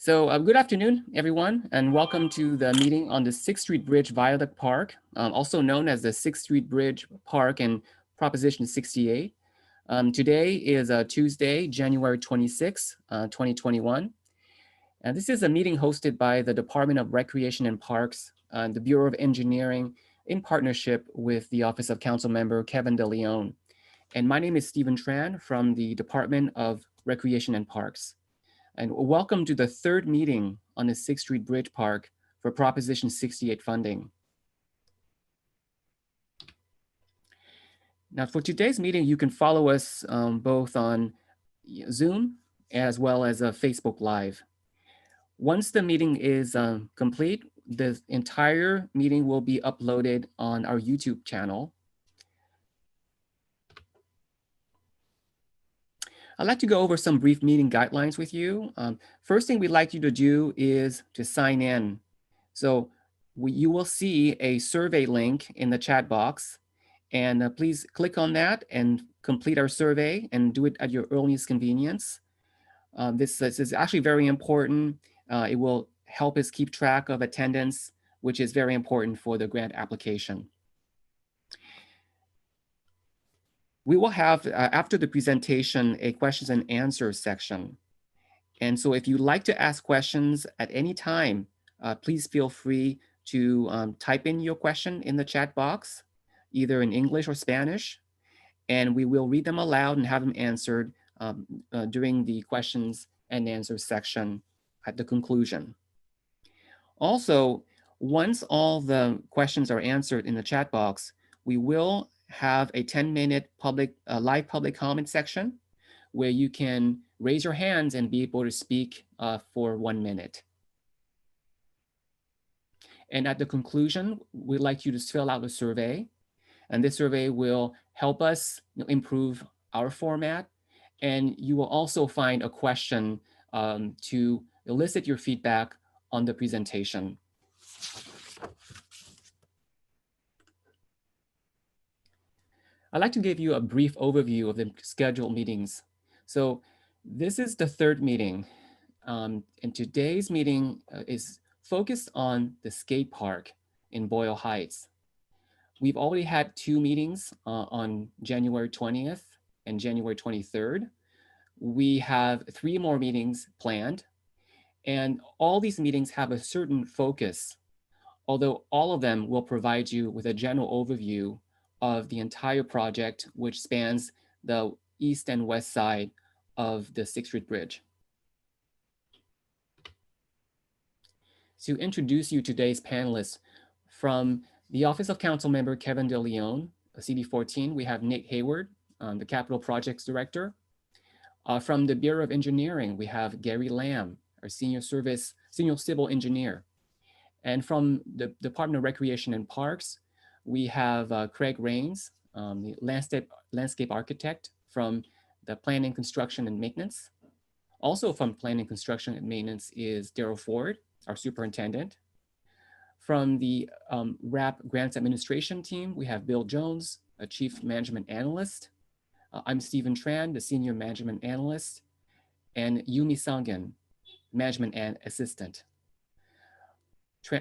Good afternoon, everyone, and welcome to the meeting on the 6th Street Bridge Viaduct Park, also known as the 6th Street Bridge Park and Proposition 68. Today is Tuesday, January 26, 2021. And this is a meeting hosted by the Department of Recreation and Parks, the Bureau of Engineering, in partnership with the Office of Council Member Kevin De Leon. And my name is Stephen Tran from the Department of Recreation and Parks. And welcome to the third meeting on the 6th Street Bridge Park for Proposition 68 funding. Now for today's meeting, you can follow us both on Zoom as well as Facebook Live. Once the meeting is complete, the entire meeting will be uploaded on our YouTube channel. I'd like to go over some brief meeting guidelines with you. First thing we'd like you to do is to sign in. So you will see a survey link in the chat box, and please click on that and complete our survey and do it at your earliest convenience. This is actually very important. It will help us keep track of attendance, which is very important for the grant application. We will have, after the presentation, a questions and answers section. And so if you'd like to ask questions at any time, please feel free to type in your question in the chat box, either in English or Spanish, and we will read them aloud and have them answered during the questions and answers section at the conclusion. Also, once all the questions are answered in the chat box, we will have a 10-minute live public comment section where you can raise your hands and be able to speak for 1 minute. And at the conclusion, we'd like you to fill out a survey. And this survey will help us improve our format. And you will also find a question to elicit your feedback on the presentation. I'd like to give you a brief overview of the scheduled meetings. So this is the third meeting. And today's meeting is focused on the skate park in Boyle Heights. We've already had 2 meetings on January 20th and January 23rd. We have 3 more meetings planned, and all these meetings have a certain focus, although all of them will provide you with a general overview of the entire project, which spans the east and west side of the 6th Street Bridge. To introduce you to today's panelists, from the Office of Council Member Kevin De Leon, CD14, we have Nate Hayward, the Capital Projects Director. From the Bureau of Engineering, we have Gary Lamb, our Senior Civil Engineer. And from the Department of Recreation and Parks, we have Craig Rains, the landscape architect from the Planning, Construction, and Maintenance. Also from Planning, Construction, and Maintenance is Daryl Ford, our superintendent. From the RAP Grants Administration team, we have Bill Jones, a Chief Management Analyst. I'm Stephen Tran, the Senior Management Analyst, and Yumi Sangen, Management Assistant.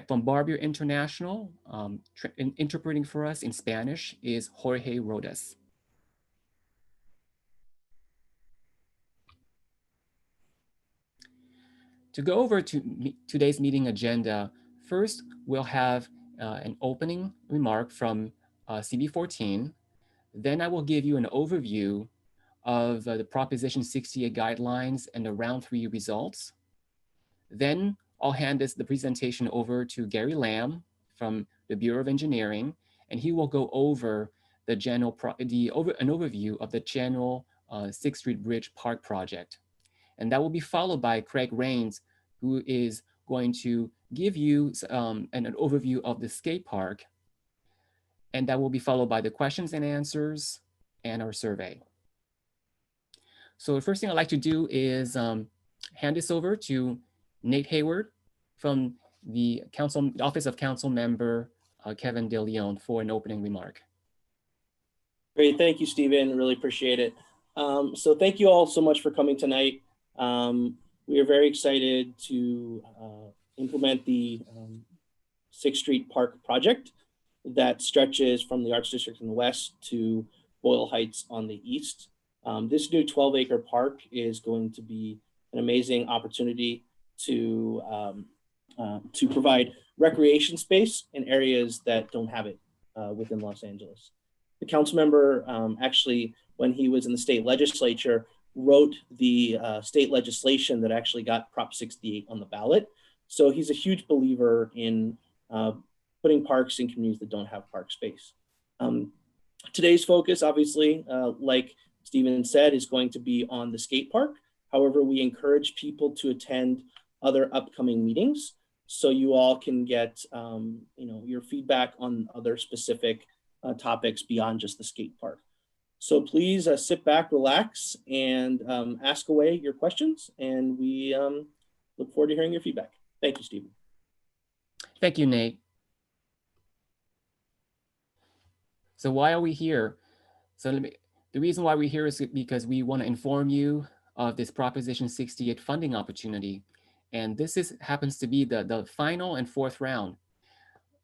From Barbier International, interpreting for us in Spanish is Jorge Rodas. To go over to today's meeting agenda, first we'll have an opening remark from CD14. Then I will give you an overview of the Proposition 68 guidelines and the round 3 results. Then I'll hand the presentation over to Gary Lamb from the Bureau of Engineering, and he will go over the an overview of the general 6th Street Bridge Park project. And that will be followed by Craig Rains, who is going to give you an overview of the skate park. And that will be followed by the questions and answers and our survey. So the first thing I'd like to do is hand this over to Nate Hayward from the Office of Council Member Kevin De Leon for an opening remark. Great, thank you, Stephen. Really appreciate it. So thank you all so much for coming tonight. we are very excited to implement the 6th Street Park project that stretches from the Arts District in the west to Boyle Heights on the east. This new 12-acre park is going to be an amazing opportunity to provide recreation space in areas that don't have it within Los Angeles. The council member actually, when he was in the state legislature, wrote the state legislation that actually got Prop 68 on the ballot. So he's a huge believer in putting parks in communities that don't have park space. Today's focus, obviously, like Stephen said, is going to be on the skate park. However, we encourage people to attend other upcoming meetings so you all can get your feedback on other specific topics beyond just the skate park. So please sit back, relax, and ask away your questions. And we look forward to hearing your feedback. Thank you, Stephen. Thank you, Nate. So why are we here? The reason why we're here is because we want to inform you of this Proposition 68 funding opportunity. And this happens to be the final and fourth round.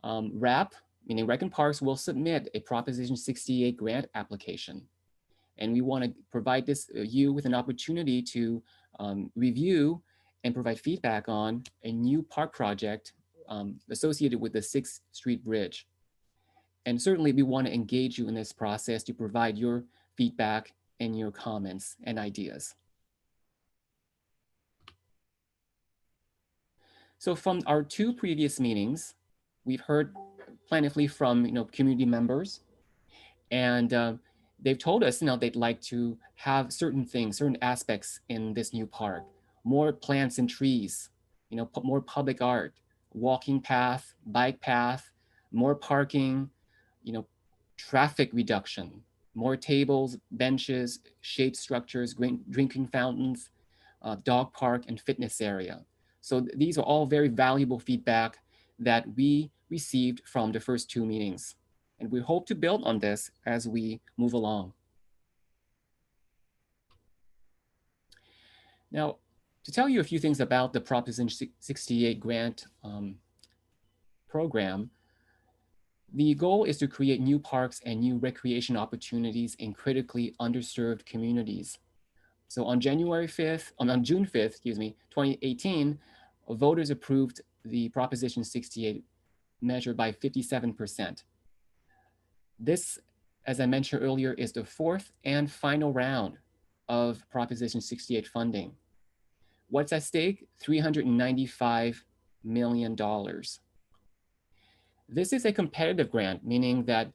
RAP, meaning Rec and Parks, will submit a Proposition 68 grant application. And we want to provide you with an opportunity to review and provide feedback on a new park project associated with the 6th Street Bridge. And certainly we want to engage you in this process to provide your feedback and your comments and ideas. So from our 2 previous meetings, we've heard plentifully from community members, and they've told us they'd like to have certain things, certain aspects in this new park, more plants and trees, more public art, walking path, bike path, more parking, traffic reduction, more tables, benches, shade structures, drinking fountains, dog park, and fitness area. So these are all very valuable feedback that we received from the first 2 meetings. And we hope to build on this as we move along. Now, to tell you a few things about the Proposition 68 grant program, the goal is to create new parks and new recreation opportunities in critically underserved communities. So on June 5th, 2018, voters approved the Proposition 68 measure by 57%. This, as I mentioned earlier, is the 4th and final round of Proposition 68 funding. What's at stake? $395 million. This is a competitive grant, meaning that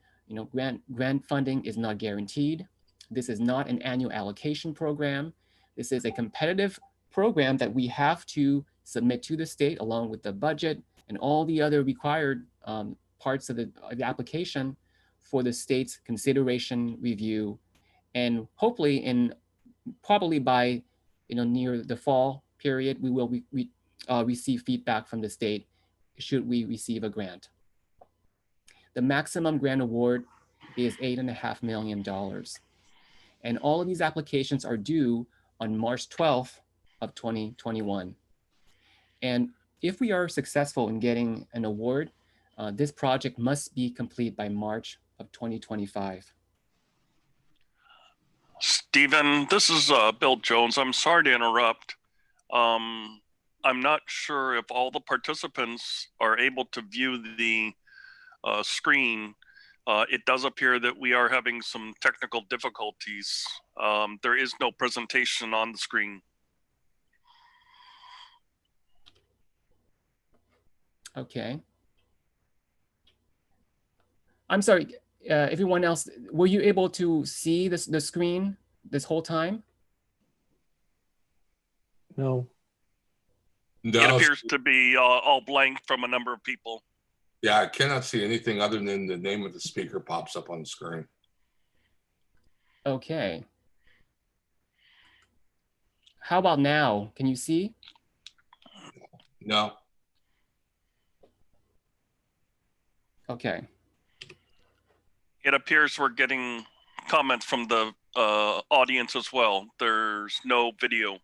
grant funding is not guaranteed. This is not an annual allocation program. This is a competitive program that we have to submit to the state along with the budget and all the other required parts of the application for the state's consideration, review, and hopefully probably by near the fall period, we will receive feedback from the state should we receive a grant. The maximum grant award is $8.5 million. And all of these applications are due on March 12th of 2021. And if we are successful in getting an award, this project must be complete by March of 2025. Stephen, this is Bill Jones. I'm sorry to interrupt. I'm not sure if all the participants are able to view the screen. It does appear that we are having some technical difficulties. There is no presentation on the screen. Okay. I'm sorry, everyone else, were you able to see the screen this whole time? No. It appears to be all blank from a number of people. Yeah, I cannot see anything other than the name of the speaker pops up on the screen. Okay. How about now? Can you see? No. Okay. It appears we're getting comments from the audience as well. There's no video.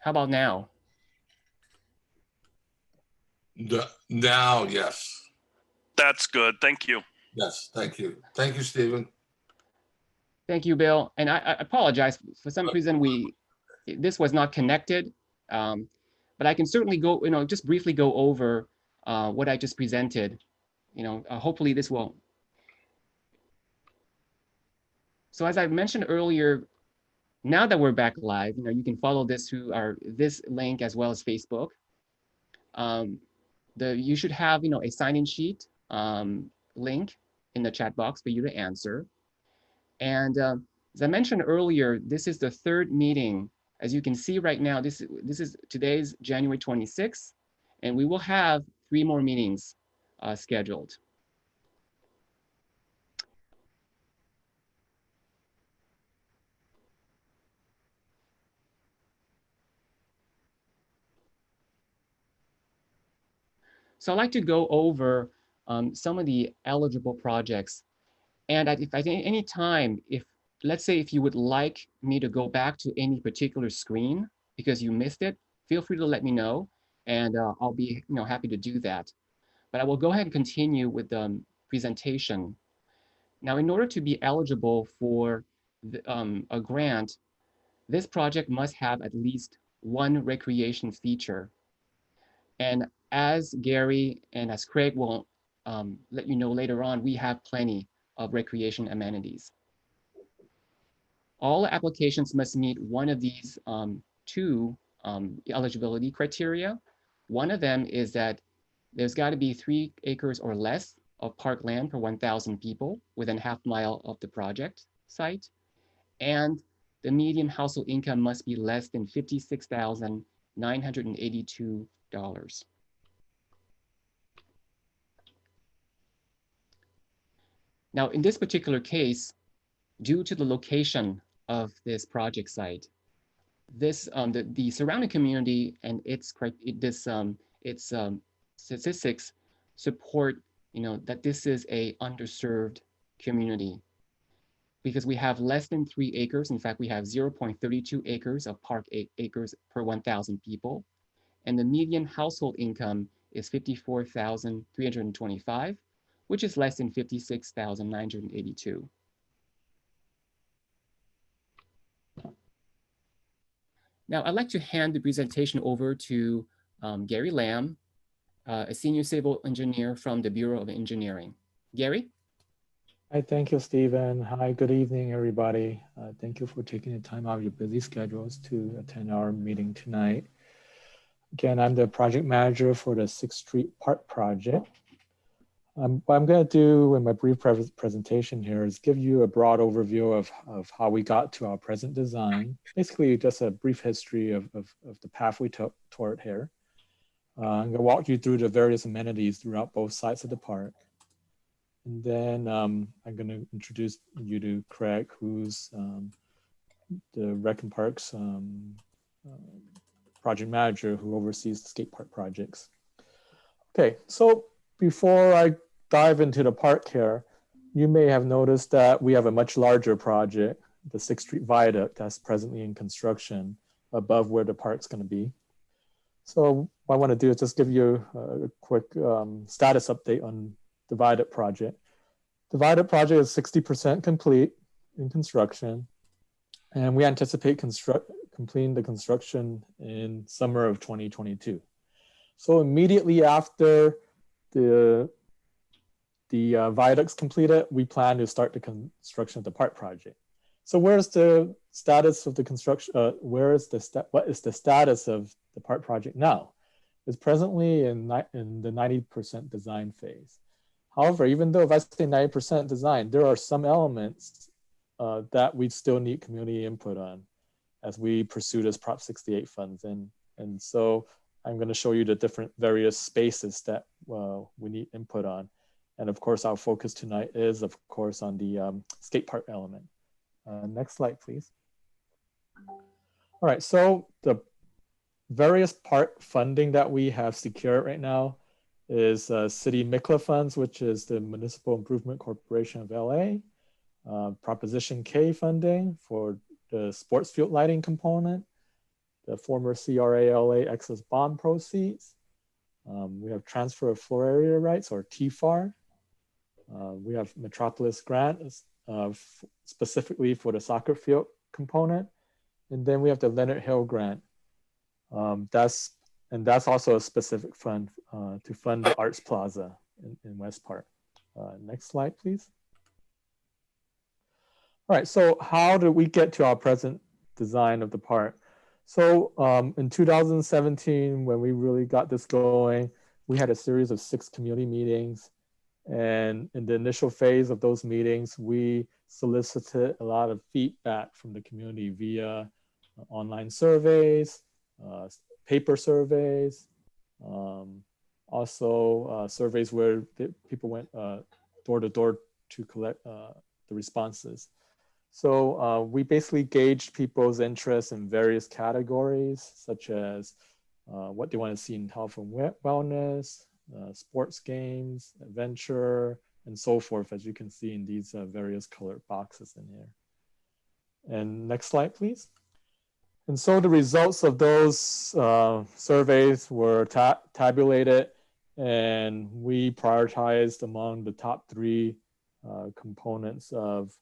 How about now? Now, yes. That's good. Thank you. Yes, thank you. Thank you, Stephen. Thank you, Bill. And I apologize for some reason this was not connected, but I can certainly go, just briefly go over what I just presented. Hopefully this will. So as I mentioned earlier, now that we're back live, you can follow this through this link as well as Facebook. You should have a sign-in sheet link in the chat box for you to answer. And as I mentioned earlier, this is the third meeting. As you can see right now, this is today's January 26th, and we will have 3 more meetings scheduled. So I'd like to go over some of the eligible projects. And if at any time, let's say if you would like me to go back to any particular screen because you missed it, feel free to let me know, and I'll be happy to do that. But I will go ahead and continue with the presentation. Now, in order to be eligible for a grant, this project must have at least 1 recreation feature. And as Gary and as Craig will let you know later on, we have plenty of recreation amenities. All applications must meet one of these 2 eligibility criteria. One of them is that there's got to be 3 acres or less of park land per 1,000 people within half mile of the project site. And the median household income must be less than $56,982. Now, in this particular case, due to the location of this project site, the surrounding community and its statistics support that this is a underserved community because we have less than 3 acres. In fact, we have 0.32 acres of park acres per 1,000 people, and the median household income is $54,325, which is less than $56,982. Now, I'd like to hand the presentation over to Gary Lamb, a senior civil engineer from the Bureau of Engineering. Gary? Hi, thank you, Stephen. Hi, good evening, everybody. Thank you for taking the time out of your busy schedules to attend our meeting tonight. Again, I'm the project manager for the 6th Street Park project. What I'm going to do in my brief presentation here is give you a broad overview of how we got to our present design. Basically, just a brief history of the path we took toward here. I'm going to walk you through the various amenities throughout both sides of the park. And then I'm going to introduce you to Craig, who's the Rec and Parks project manager who oversees the skate park projects. Okay, so before I dive into the park here, you may have noticed that we have a much larger project, the 6th Street Viaduct, that's presently in construction above where the park's going to be. So what I want to do is just give you a quick status update on the Viaduct project. The Viaduct project is 60% complete in construction, and we anticipate completing the construction in summer of 2022. So immediately after the viaduct's completed, we plan to start the construction of the park project. So where's the status of the construction? What is the status of the park project now? It's presently in the 90% design phase. However, even though if I say 90% design, there are some elements that we still need community input on as we pursue this Prop 68 funds. And so I'm going to show you the different various spaces that we need input on. And of course, our focus tonight is, of course, on the skate park element. Next slide, please. All right, so the various park funding that we have secured right now is City MICLA funds, which is the Municipal Improvement Corporation of LA, Proposition K funding for the sports field lighting component, the former CRALA excess bond proceeds. We have transfer of floor area rights, or TFAR. We have Metropolis grant specifically for the soccer field component. And then we have the Leonard Hill grant. That's also a specific fund to fund the Arts Plaza in West Park. Next slide, please. All right, so how did we get to our present design of the park? So in 2017, when we really got this going, we had a series of 6 community meetings. And in the initial phase of those meetings, we solicited a lot of feedback from the community via online surveys, paper surveys, also surveys where people went door to door to collect the responses. So we basically gauged people's interests in various categories, such as what they want to see in health and wellness, sports games, adventure, and so forth, as you can see in these various colored boxes in here. And next slide, please. And so the results of those surveys were tabulated, and we prioritized among the top 3 components of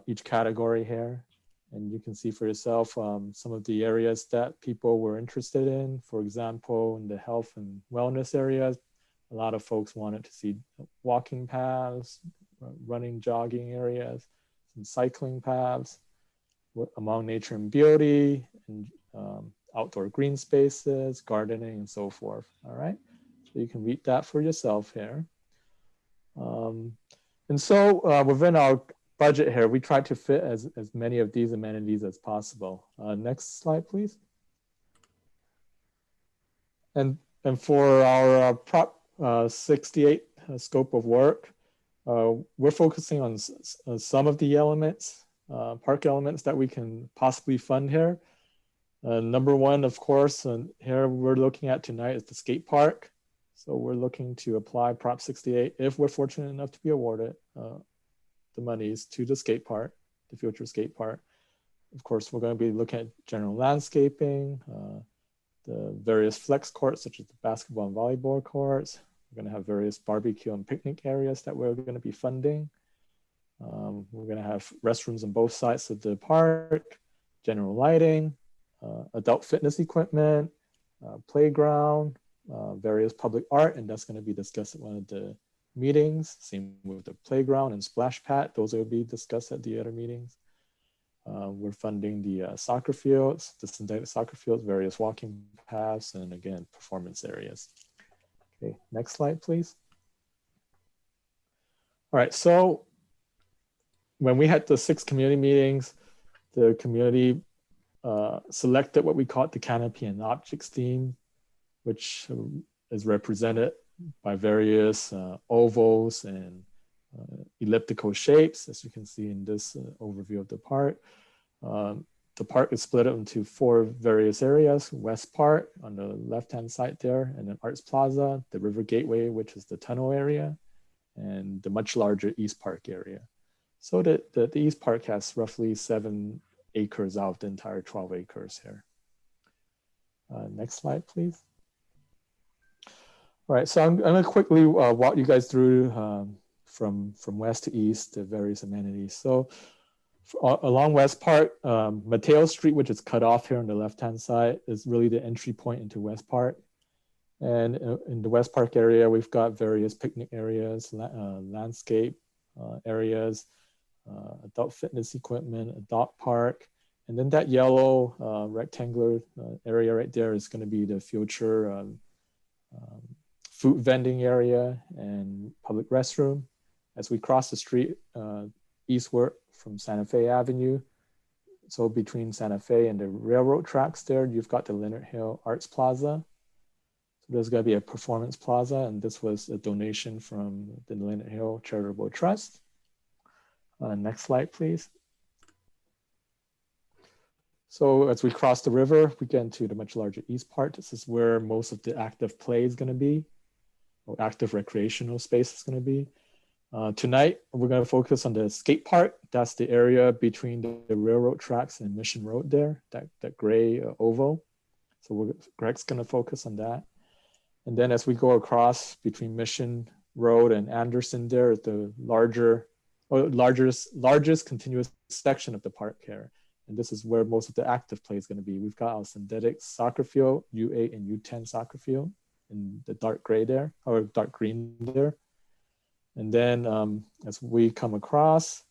each category here. And you can see for yourself some of the areas that people were interested in. For example, in the health and wellness areas, a lot of folks wanted to see walking paths, running, jogging areas, some cycling paths. Among nature and beauty, and outdoor green spaces, gardening, and so forth. All right, so you can read that for yourself here. And so within our budget here, we tried to fit as many of these amenities as possible. Next slide, please. And for our Prop 68 scope of work, we're focusing on some of the elements, park elements that we can possibly fund here. Number 1, of course, and here we're looking at tonight is the skate park. So we're looking to apply Prop 68 if we're fortunate enough to be awarded the monies to the skate park, the future skate park. Of course, we're going to be looking at general landscaping, the various flex courts, such as the basketball and volleyball courts. We're going to have various barbecue and picnic areas that we're going to be funding. We're going to have restrooms on both sides of the park, general lighting, adult fitness equipment, playground, various public art, and that's going to be discussed at one of the meetings. Same with the playground and splash pad. Those will be discussed at the other meetings. We're funding the soccer fields, the synthetic soccer fields, various walking paths, and again, performance areas. Okay, next slide, please. All right, so when we had the 6 community meetings, the community selected what we called the canopy and objects theme, which is represented by various ovals and elliptical shapes, as you can see in this overview of the park. The park is split up into 4 various areas: West Park on the left-hand side there, and then Arts Plaza, the River Gateway, which is the tunnel area, and the much larger East Park area. So the East Park has roughly 7 acres out of the entire 12 acres here. Next slide, please. All right, so I'm gonna quickly walk you guys through from west to east, the various amenities. So along West Park, Mateo Street, which is cut off here on the left-hand side, is really the entry point into West Park. And in the West Park area, we've got various picnic areas, landscape areas, adult fitness equipment, a dog park. And then that yellow rectangular area right there is gonna be the future food vending area and public restroom. As we cross the street eastward from Santa Fe Avenue, so between Santa Fe and the railroad tracks there, you've got the Leonard Hill Arts Plaza. So there's gonna be a performance plaza, and this was a donation from the Leonard Hill Charitable Trust. Next slide, please. So as we cross the river, we get into the much larger East Park. This is where most of the active play is gonna be, or active recreational space is gonna be. Tonight, we're going to focus on the skate park. That's the area between the railroad tracks and Mission Road there, that gray oval. So Greg's going to focus on that. And then as we go across between Mission Road and Anderson there is the largest continuous section of the park here. And this is where most of the active play is going to be. We've got our synthetic soccer field, U8 and U10 soccer field in the dark gray there, or dark green there. And then as we come across,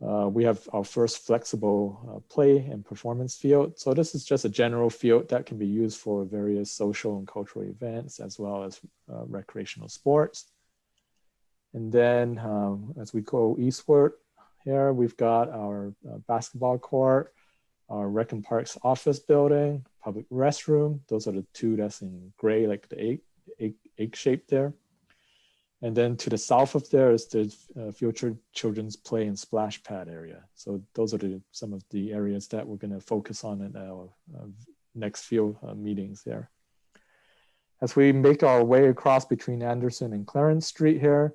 we have our first flexible play and performance field. So this is just a general field that can be used for various social and cultural events, as well as recreational sports. And then as we go eastward here, we've got our basketball court, our Rec and Parks office building, public restroom. Those are the two that's in gray, like the egg shape there. And then to the south of there is the future children's play and splash pad area. So those are some of the areas that we're going to focus on in our next few meetings there. As we make our way across between Anderson and Clarence Street here,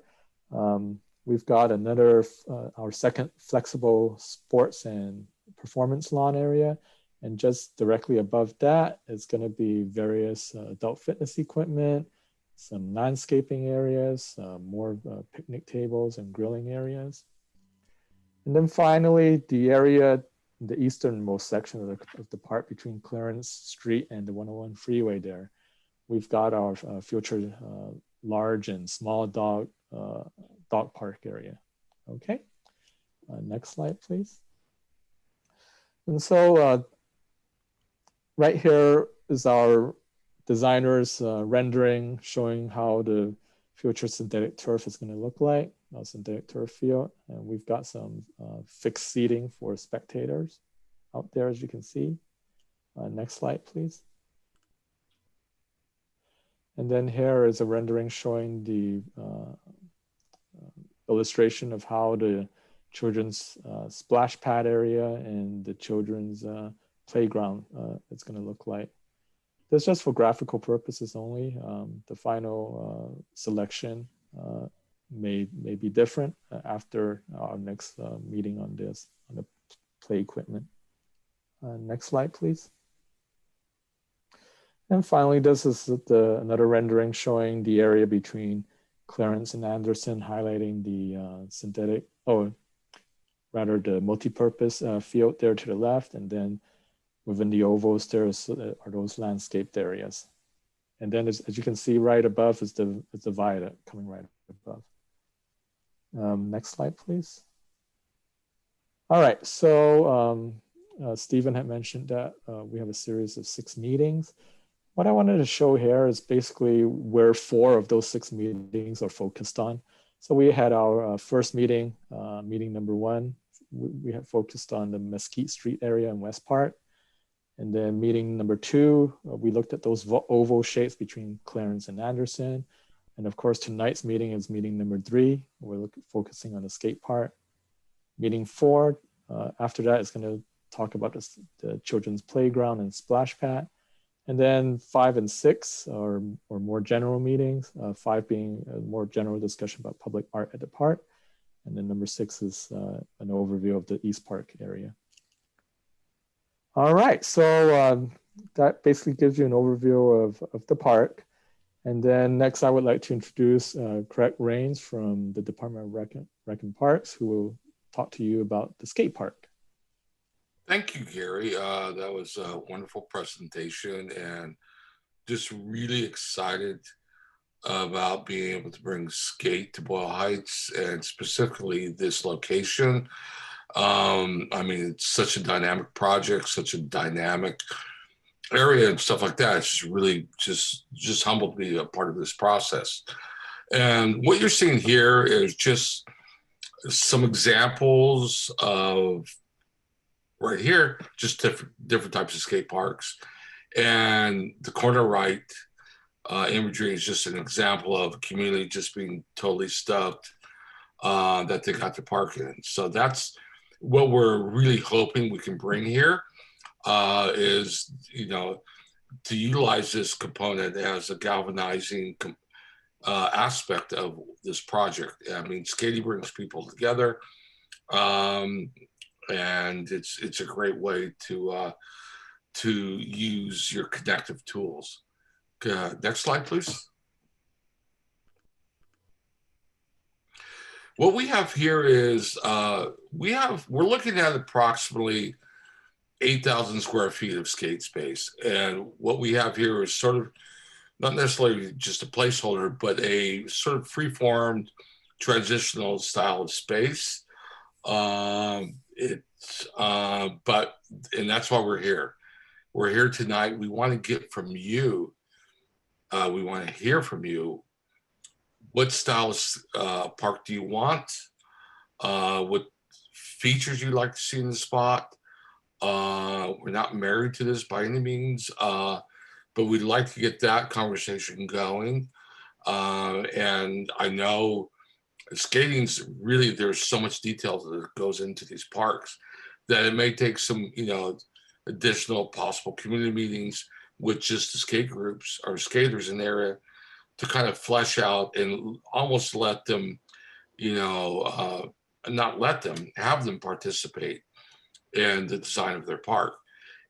we've got our second flexible sports and performance lawn area. And just directly above that is going to be various adult fitness equipment, some landscaping areas, more picnic tables and grilling areas. And then finally, the area, the easternmost section of the park between Clarence Street and the 101 freeway there, we've got our future large and small dog park area. Okay, next slide, please. And so right here is our designer's rendering showing how the future synthetic turf is going to look like, our synthetic turf field. And we've got some fixed seating for spectators out there, as you can see. Next slide, please. And then here is a rendering showing the illustration of how the children's splash pad area and the children's playground is going to look like. That's just for graphical purposes only. The final selection may be different after our next meeting on this, on the play equipment. Next slide, please. And finally, this is another rendering showing the area between Clarence and Anderson, highlighting the the multi-purpose field there to the left, and then within the ovals, there are those landscaped areas. And then as you can see right above is the viaduct coming right above. Next slide, please. All right, so Stephen had mentioned that we have a series of 6 meetings. What I wanted to show here is basically where 4 of those 6 meetings are focused on. So we had our first meeting, meeting number 1. We had focused on the Mesquite Street area in West Park. And then meeting number 2, we looked at those oval shapes between Clarence and Anderson. And of course, tonight's meeting is meeting number 3. We're focusing on the skate park. Meeting 4, after that is going to talk about the children's playground and splash pad. And then 5 and 6 are more general meetings, 5 being a more general discussion about public art at the park. And then number 6 is an overview of the East Park area. All right, so that basically gives you an overview of the park. And then next I would like to introduce Craig Rains from the Department of Rec and Parks, who will talk to you about the skate park. Thank you, Gary. That was a wonderful presentation, and just really excited about being able to bring skate to Boyle Heights, and specifically this location. I mean, it's such a dynamic project, such a dynamic area and stuff like that. It's just really just humbled to be a part of this process. And what you're seeing here is just some examples of right here, just different types of skate parks. And the corner right imagery is just an example of a community just being totally stoked that they got to park in. So that's what we're really hoping we can bring here is, to utilize this component as a galvanizing aspect of this project. I mean, skating brings people together, and it's a great way to use your connective tools. Next slide, please. What we have here is we're looking at approximately 8,000 square feet of skate space, and what we have here is sort of not necessarily just a placeholder, but a sort of free-formed transitional style of space. And that's why we're here. We're here tonight. We want to get from you. We want to hear from you. What style of park do you want? What features you'd like to see in the spot? We're not married to this by any means, but we'd like to get that conversation going. And I know skating's really, there's so much detail that goes into these parks that it may take some, additional possible community meetings with just the skate groups or skaters in the area to kind of flesh out and almost let them, not let them, have them participate in the design of their park.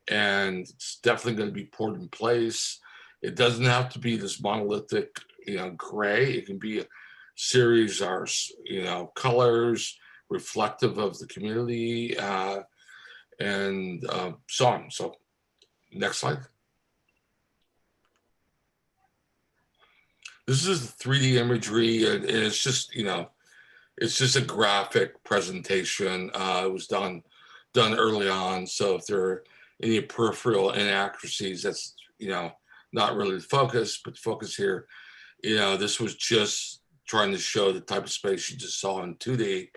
And it's definitely going to be poured in place. It doesn't have to be this monolithic, gray. It can be a series of, colors reflective of the community and so on. So next slide. This is the 3D imagery, and it's just, it's just a graphic presentation. It was done early on. So if there are any peripheral inaccuracies, that's, not really the focus, but the focus here, this was just trying to show the type of space you just saw in 2D,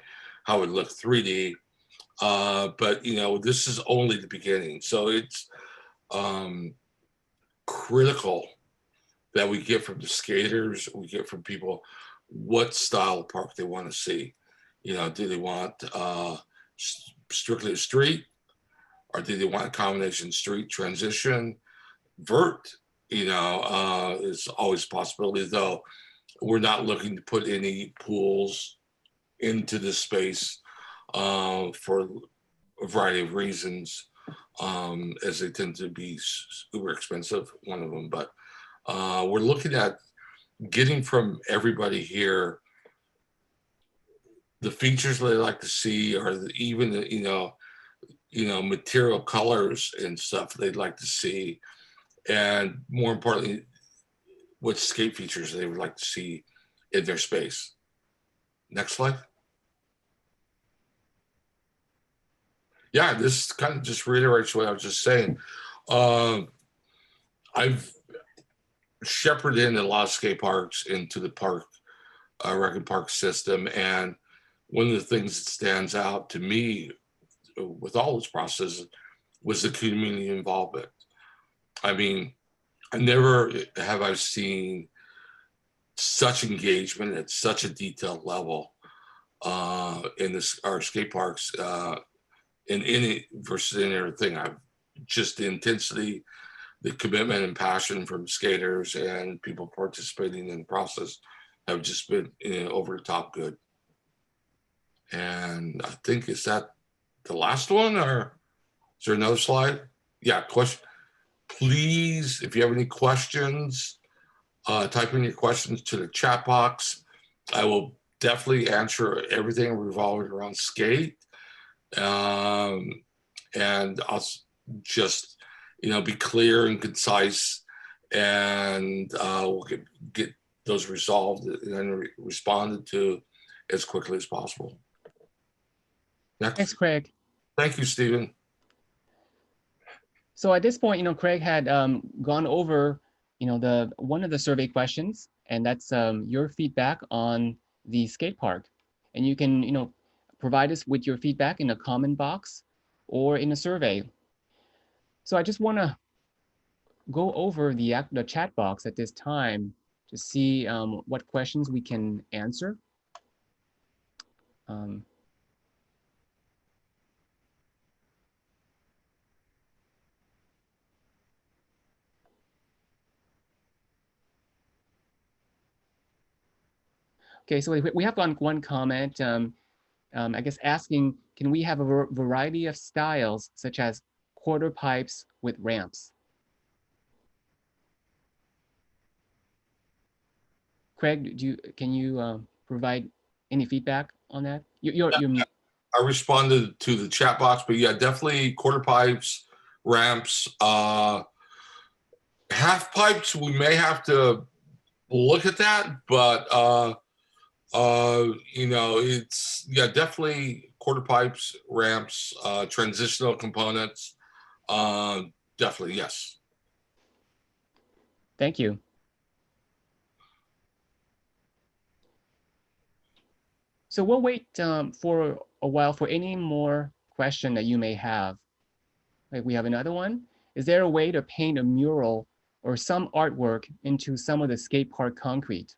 how it would look 3D. But, this is only the beginning. So it's critical that we get from the skaters, we get from people, what style of park they want to see. Do they want strictly a street, or do they want a combination street transition, vert? Is always a possibility, though we're not looking to put any pools into this space for a variety of reasons, as they tend to be super expensive, one of them. But we're looking at getting from everybody here the features they like to see, or even the, material colors and stuff they'd like to see, and more importantly, what skate features they would like to see in their space. Next slide. Yeah, this kind of just reiterates what I was just saying. I've shepherded in a lot of skate parks into the park, Recon Park system, and one of the things that stands out to me with all this process was the community involvement. I mean, never have I seen such engagement at such a detailed level in our skate parks in any versus any other thing. I've just the intensity, the commitment and passion from skaters and people participating in the process have just been over the top good. And I think, is that the last one, or is there another slide? Yeah, question. Please, if you have any questions, type in your questions to the chat box. I will definitely answer everything revolving around skate. And I'll just, be clear and concise, and we'll get those resolved and responded to as quickly as possible. Next. Thanks, Craig. Thank you, Stephen. So at this point, Craig had gone over, one of the survey questions, and that's your feedback on the skate park. And you can, provide us with your feedback in a comment box or in a survey. So I just want to go over the chat box at this time to see what questions we can answer. Okay, so we have one comment, I guess asking, can we have a variety of styles such as quarter pipes with ramps? Craig, can you provide any feedback on that? You're I responded to the chat box, but yeah, definitely quarter pipes, ramps, half pipes. We may have to look at that, but you know, it's definitely quarter pipes, ramps, transitional components. Definitely, yes. Thank you. So we'll wait for a while for any more question that you may have. Like we have another one. Is there a way to paint a mural or some artwork into some of the skate park concrete?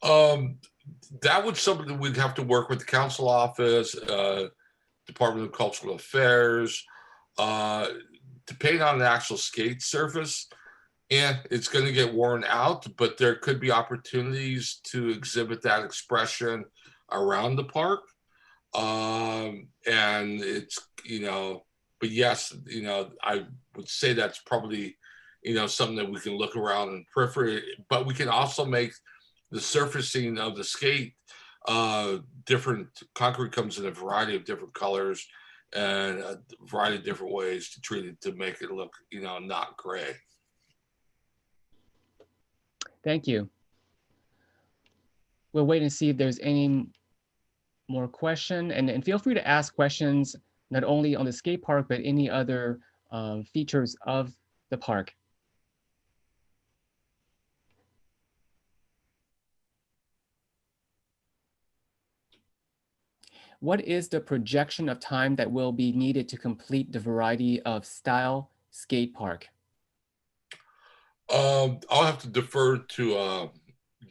That would something that we'd have to work with the council office, Department of Cultural Affairs, to paint on the actual skate surface. And it's going to get worn out, but there could be opportunities to exhibit that expression around the park. And it's, you know, but yes, you know, I would say that's probably, you know, something that we can look around in periphery, but we can also make the surfacing of the skate different. Concrete comes in a variety of different colors and a variety of different ways to treat it to make it look, you know, not gray. Thank you. We'll wait and see if there's any more question, and feel free to ask questions not only on the skate park, but any other features of the park. What is the projection of time that will be needed to complete the variety of style skate park? I'll have to defer to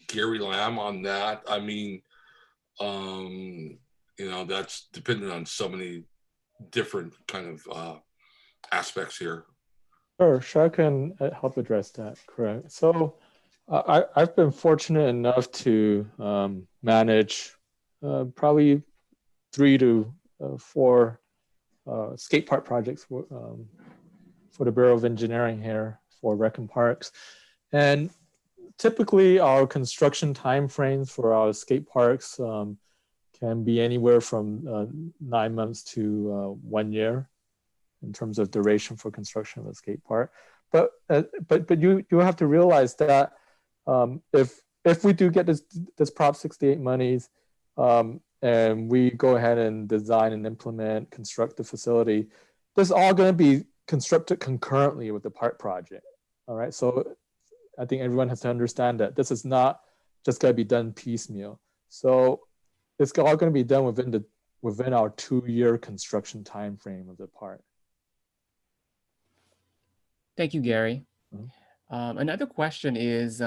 Gary Lamb on that. I mean, you know, that's dependent on so many different kind of aspects here. Sure, I can help address that, correct. So I've been fortunate enough to manage probably 3 to 4 skate park projects for the Bureau of Engineering here for Rec and Parks. And typically our construction timeframes for our skate parks can be anywhere from 9 months to 1 year in terms of duration for construction of a skate park. But you have to realize that if we do get this Prop 68 monies and we go ahead and design and implement, construct the facility, this is all going to be constructed concurrently with the park project. All right, so I think everyone has to understand that this is not just going to be done piecemeal. So it's all going to be done within our 2-year construction time frame of the park. Thank you, Gary. Another question is,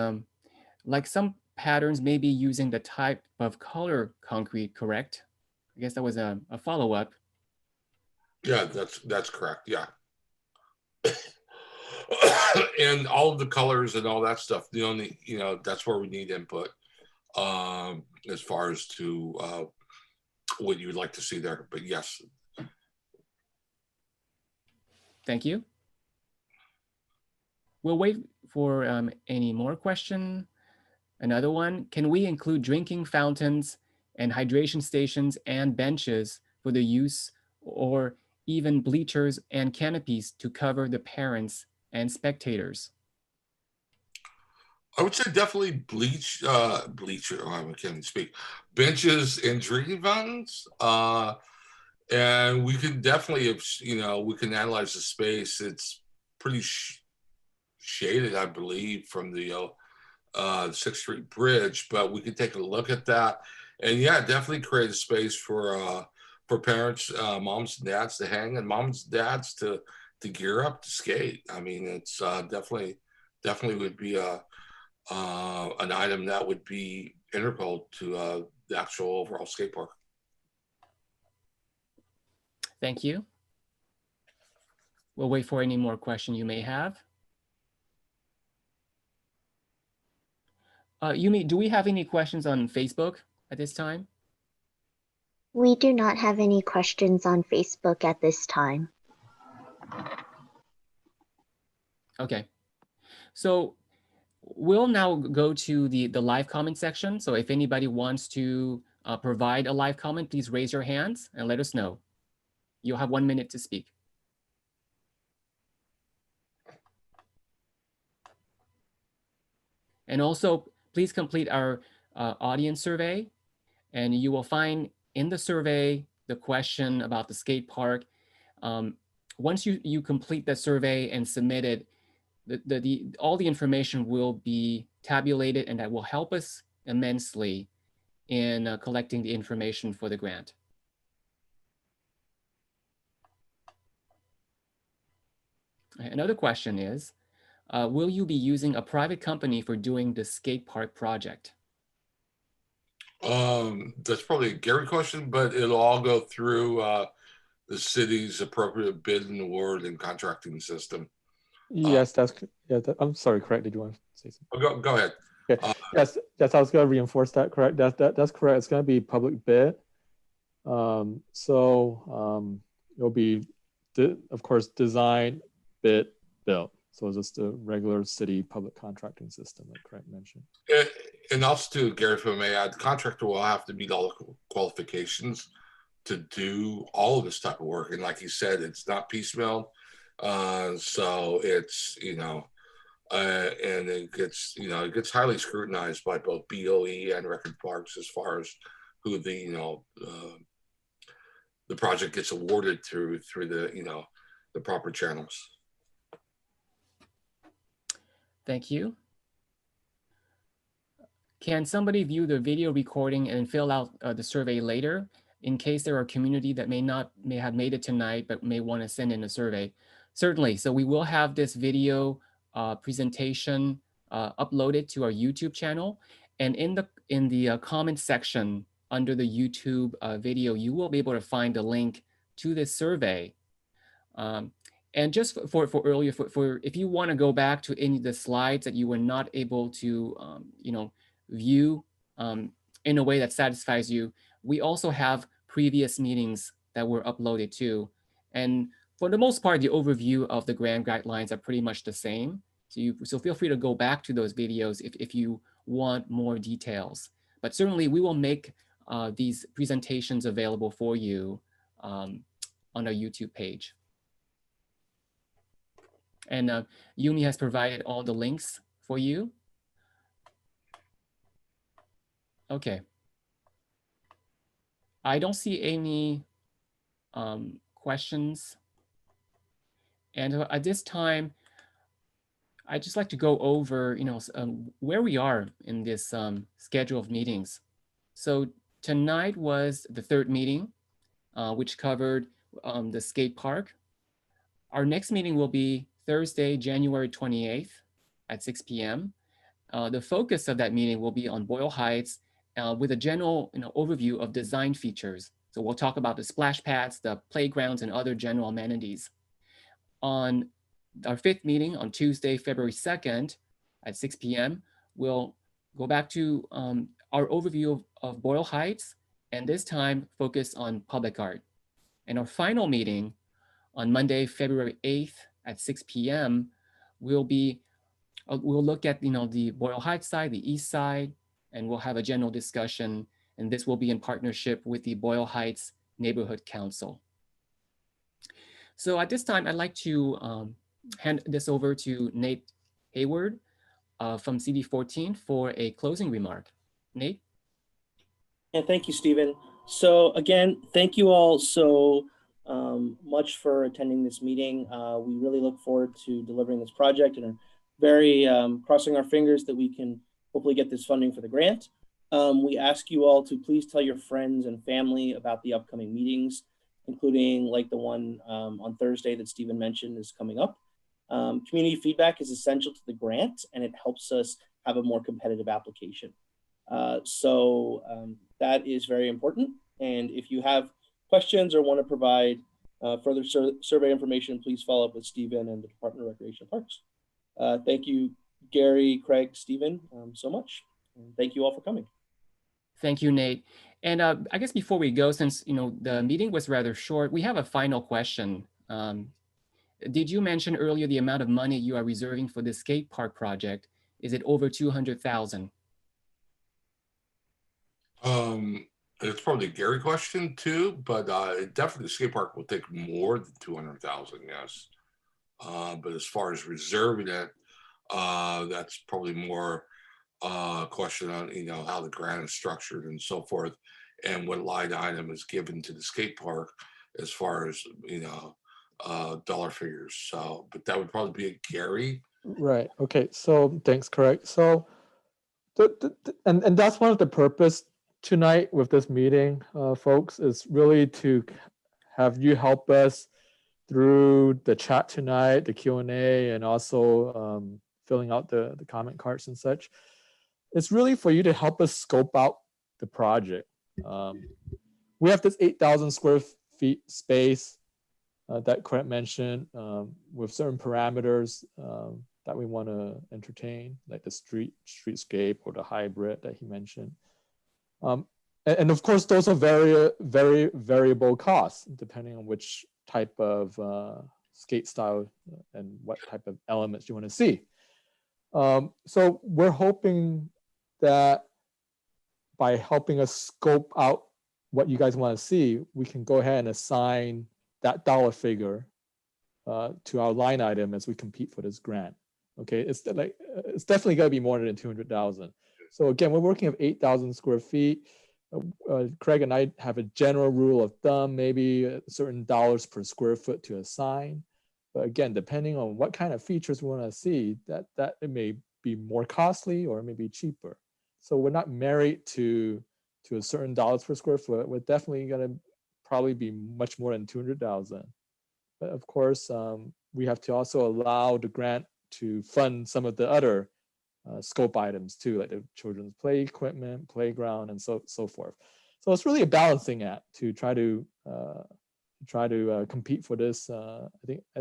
like some patterns may be using the type of color concrete, correct? I guess that was a follow-up. Yeah, that's correct. Yeah. And all of the colors and all that stuff, the only, you know, that's where we need input as far as to what you would like to see there. But yes. Thank you. We'll wait for any more question. Another one, can we include drinking fountains and hydration stations and benches for the use, or even bleachers and canopies to cover the parents and spectators? I would say definitely bleacher. I can't even speak. Benches and drinking fountains. And we can definitely, if you know, we can analyze the space. It's pretty shaded, I believe, from the 6th Street Bridge, but we could take a look at that, and yeah, definitely create a space for parents, moms and dads to hang, and moms and dads to gear up to skate. I mean, it's definitely would be an item that would be integral to the actual overall skate park. Thank you. We'll wait for any more question you may have. Yumi, do we have any questions on Facebook at this time? We do not have any questions on Facebook at this time. Okay, so we'll now go to the live comment section. So if anybody wants to provide a live comment, please raise your hands and let us know. You'll have 1 minute to speak. And also, please complete our audience survey, and you will find in the survey the question about the skate park. Once you complete the survey and submit it, all the information will be tabulated, and that will help us immensely in collecting the information for the grant. Another question is, will you be using a private company for doing the skate park project? That's probably a Gary question, but it'll all go through the city's appropriate bid and award and contracting system. Yes, I'm sorry, correct. Did you want to say something? Go ahead. Okay. Yes, I was going to reinforce that. Correct. That's correct. It's going to be public bid. It'll be, of course, design, bid, built. So it's just a regular city public contracting system, like Craig mentioned. And also, too, Gary, if I may add, the contractor will have to meet all the qualifications to do all of this type of work. And like you said, it's not piecemeal. So it's, and it gets highly scrutinized by both BOE and Record Parks as far as who the project gets awarded through the proper channels. Thank you. Can somebody view the video recording and fill out the survey later in case there are community that may have made it tonight but may want to send in a survey? Certainly. So we will have this video presentation uploaded to our YouTube channel, and in the comment section under the YouTube video, you will be able to find the link to this survey. And just for earlier, if you want to go back to any of the slides that you were not able to, view in a way that satisfies you, we also have previous meetings that were uploaded too. And for the most part, the overview of the grant guidelines are pretty much the same. So feel free to go back to those videos if you want more details. But certainly we will make these presentations available for you on our YouTube page. And Yumi has provided all the links for you. Okay. I don't see any questions. And at this time, I'd just like to go over, where we are in this schedule of meetings. So tonight was the third meeting, which covered the skate park. Our next meeting will be Thursday, January 28th at 6 p.m. The focus of that meeting will be on Boyle Heights with a general overview of design features. So we'll talk about the splash pads, the playgrounds, and other general amenities. On our fifth meeting on Tuesday, February 2nd at 6 p.m., we'll go back to our overview of Boyle Heights, and this time focus on public art. And our final meeting on Monday, February 8th at 6 p.m., we'll look at the Boyle Heights side, the east side, and we'll have a general discussion. And this will be in partnership with the Boyle Heights Neighborhood Council. So at this time, I'd like to hand this over to Nate Hayward from CD14 for a closing remark. Nate? Yeah, thank you, Stephen. So again, thank you all so much for attending this meeting. We really look forward to delivering this project and are very crossing our fingers that we can hopefully get this funding for the grant. We ask you all to please tell your friends and family about the upcoming meetings, including like the one on Thursday that Stephen mentioned is coming up. Community feedback is essential to the grant, and it helps us have a more competitive application. So that is very important. And if you have questions or want to provide further survey information, please follow up with Stephen and the Department of Recreation and Parks. Thank you, Gary, Craig, Stephen, so much. Thank you all for coming. Thank you, Nate. And I guess before we go, since the meeting was rather short, we have a final question. Did you mention earlier the amount of money you are reserving for the skate park project? Is it over 200,000? It's probably a Gary question too, but definitely the skate park will take more than 200,000. Yes. But as far as reserving it, that's probably more question on how the grant is structured and so forth, and what line item is given to the skate park as far as dollar figures. So, but that would probably be a Gary. Right. Okay. So thanks. Correct. So, and that's one of the purpose tonight with this meeting, folks, is really to have you help us through the chat tonight, the Q&A, and also filling out the comment cards and such. It's really for you to help us scope out the project. We have this 8,000 square feet space that Craig mentioned with certain parameters that we want to entertain, like the streetscape or the hybrid that he mentioned. And of course, those are very variable costs depending on which type of skate style and what type of elements you want to see. So we're hoping that by helping us scope out what you guys want to see, we can go ahead and assign that dollar figure to our line item as we compete for this grant. Okay, it's definitely going to be more than 200,000. So again, we're working with 8,000 square feet. Craig and I have a general rule of thumb, maybe certain dollars per square foot to assign. But again, depending on what kind of features we want to see, that it may be more costly or it may be cheaper. So we're not married to a certain dollars per square foot. We're definitely going to probably be much more than 200,000. But of course, we have to also allow the grant to fund some of the other scope items too, like the children's play equipment, playground, and so forth. So it's really a balancing act to try to compete for this. I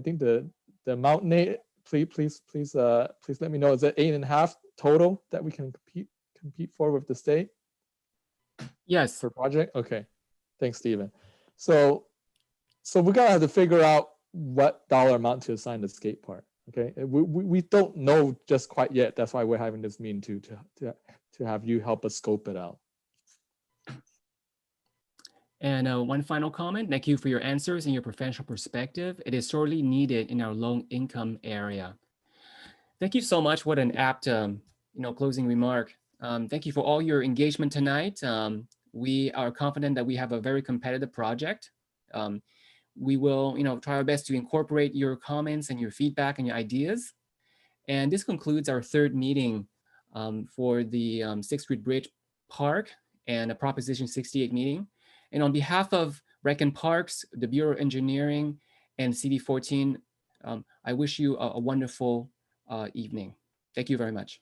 think the amount, Nate, please let me know. Is it 8.5 total that we can compete for with the state? Yes. Per project. Okay, thanks, Stephen. So we're gonna have to figure out what dollar amount to assign the skate park. Okay, we don't know just quite yet. That's why we're having this meeting to have you help us scope it out. And one final comment. Thank you for your answers and your professional perspective. It is sorely needed in our low-income area. Thank you so much. What an apt, closing remark. Thank you for all your engagement tonight. We are confident that we have a very competitive project. We will, try our best to incorporate your comments and your feedback and your ideas. And this concludes our third meeting for the 6th Street Bridge Park and a Proposition 68 meeting. And on behalf of Rec and Parks, the Bureau of Engineering, and CD14, I wish you a wonderful evening. Thank you very much.